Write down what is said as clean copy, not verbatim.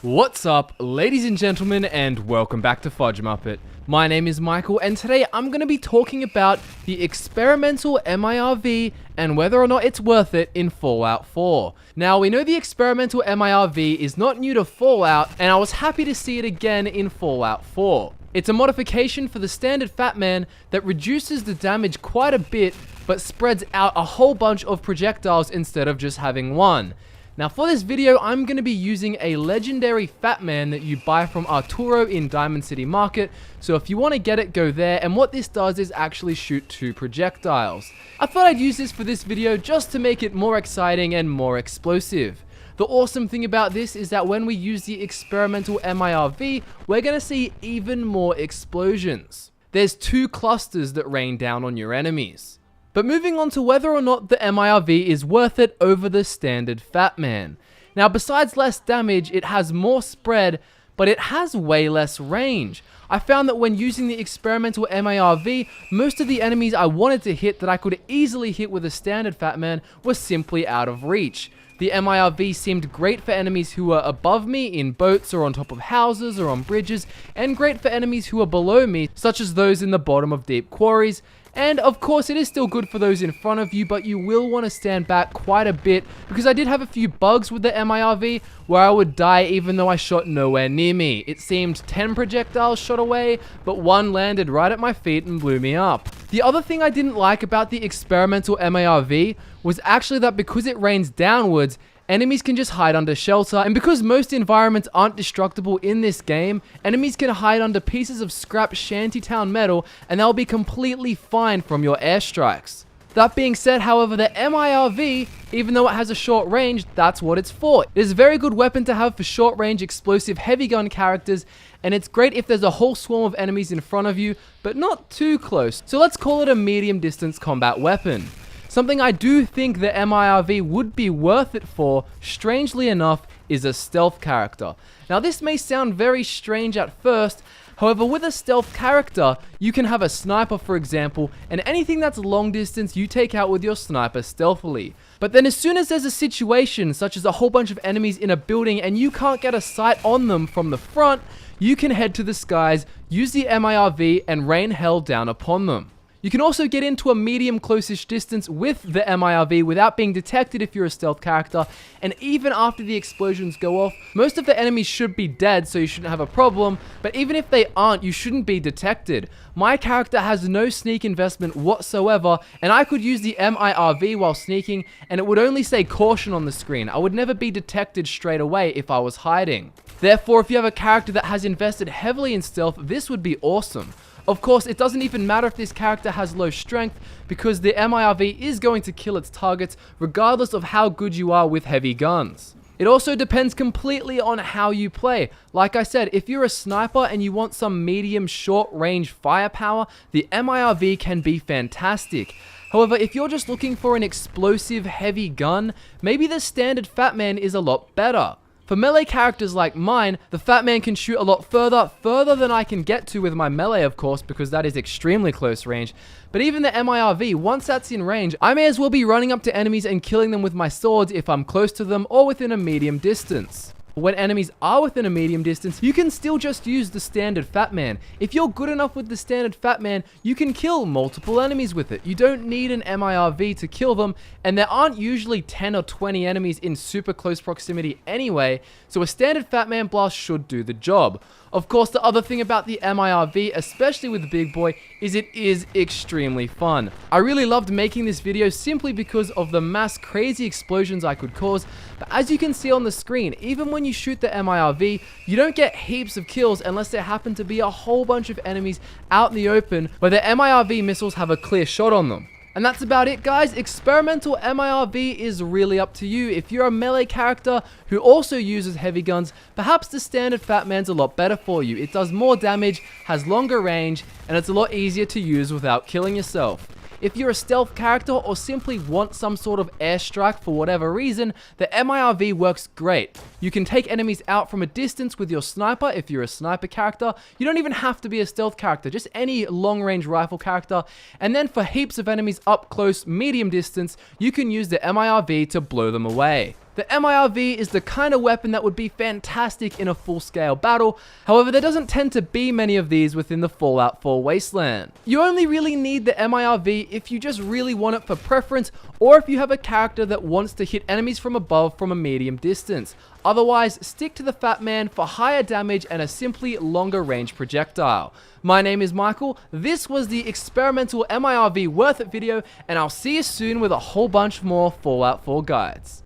What's up, ladies and gentlemen, and welcome back to FudgeMuppet. My name is Michael, and today I'm going to be talking about the experimental MIRV and whether or not it's worth it in Fallout 4. Now, we know the experimental MIRV is not new to Fallout, and I was happy to see it again in Fallout 4. It's a modification for the standard Fat Man that reduces the damage quite a bit, but spreads out a whole bunch of projectiles instead of just having one. Now for this video, I'm going to be using a legendary Fat Man that you buy from Arturo in Diamond City Market, so if you want to get it, go there, and what this does is actually shoot 2 projectiles. I thought I'd use this for this video just to make it more exciting and more explosive. The awesome thing about this is that when we use the experimental MIRV, we're going to see even more explosions. There's 2 clusters that rain down on your enemies. But moving on to whether or not the MIRV is worth it over the standard Fat Man. Now, besides less damage, it has more spread, but it has way less range. I found that when using the experimental MIRV, most of the enemies I wanted to hit that I could easily hit with a standard Fat Man were simply out of reach. The MIRV seemed great for enemies who were above me in boats or on top of houses or on bridges, and great for enemies who are below me, such as those in the bottom of deep quarries. And of course, it is still good for those in front of you, but you will want to stand back quite a bit, because I did have a few bugs with the MIRV where I would die even though I shot nowhere near me. It seemed 10 projectiles shot away, but 1 landed right at my feet and blew me up. The other thing I didn't like about the experimental MIRV was actually that because it rains downwards, enemies can just hide under shelter, and because most environments aren't destructible in this game, enemies can hide under pieces of scrap shantytown metal and they'll be completely fine from your airstrikes. That being said, however, the MIRV, even though it has a short range, that's what it's for. It is a very good weapon to have for short range explosive heavy gun characters, and it's great if there's a whole swarm of enemies in front of you, but not too close. So let's call it a medium distance combat weapon. Something I do think the MIRV would be worth it for, strangely enough, is a stealth character. Now this may sound very strange at first, however with a stealth character, you can have a sniper for example, and anything that's long distance you take out with your sniper stealthily. But then as soon as there's a situation, such as a whole bunch of enemies in a building and you can't get a sight on them from the front, you can head to the skies, use the MIRV, and rain hell down upon them. You can also get into a medium close-ish distance with the MIRV without being detected if you're a stealth character, and even after the explosions go off, most of the enemies should be dead, so you shouldn't have a problem, but even if they aren't, you shouldn't be detected. My character has no sneak investment whatsoever, and I could use the MIRV while sneaking, and it would only say caution on the screen. I would never be detected straight away if I was hiding. Therefore, if you have a character that has invested heavily in stealth, this would be awesome. Of course, it doesn't even matter if this character has low strength, because the MIRV is going to kill its targets regardless of how good you are with heavy guns. It also depends completely on how you play. Like I said, if you're a sniper and you want some medium short range firepower, the MIRV can be fantastic. However, if you're just looking for an explosive heavy gun, maybe the standard Fat Man is a lot better. For melee characters like mine, the Fat Man can shoot a lot further than I can get to with my melee, of course, because that is extremely close range. But even the MIRV, once that's in range, I may as well be running up to enemies and killing them with my swords if I'm close to them or within a medium distance. When enemies are within a medium distance, you can still just use the standard Fat Man. If you're good enough with the standard Fat Man, you can kill multiple enemies with it. You don't need an MIRV to kill them, and there aren't usually 10 or 20 enemies in super close proximity anyway, so a standard Fat Man blast should do the job. Of course, the other thing about the MIRV, especially with the big boy, is it is extremely fun. I really loved making this video simply because of the mass crazy explosions I could cause, but as you can see on the screen, even when you shoot the MIRV, you don't get heaps of kills unless there happen to be a whole bunch of enemies out in the open where the MIRV missiles have a clear shot on them. And that's about it, guys. Experimental MIRV is really up to you. If you're a melee character who also uses heavy guns, perhaps the standard Fat Man's a lot better for you. It does more damage, has longer range, and it's a lot easier to use without killing yourself. If you're a stealth character or simply want some sort of airstrike for whatever reason, the MIRV works great. You can take enemies out from a distance with your sniper if you're a sniper character. You don't even have to be a stealth character, just any long-range rifle character. And then for heaps of enemies up close, medium distance, you can use the MIRV to blow them away. The MIRV is the kind of weapon that would be fantastic in a full-scale battle, however there doesn't tend to be many of these within the Fallout 4 wasteland. You only really need the MIRV if you just really want it for preference, or if you have a character that wants to hit enemies from above from a medium distance. Otherwise, stick to the Fat Man for higher damage and a simply longer range projectile. My name is Michael, this was the Experimental MIRV Worth It video, and I'll see you soon with a whole bunch more Fallout 4 guides.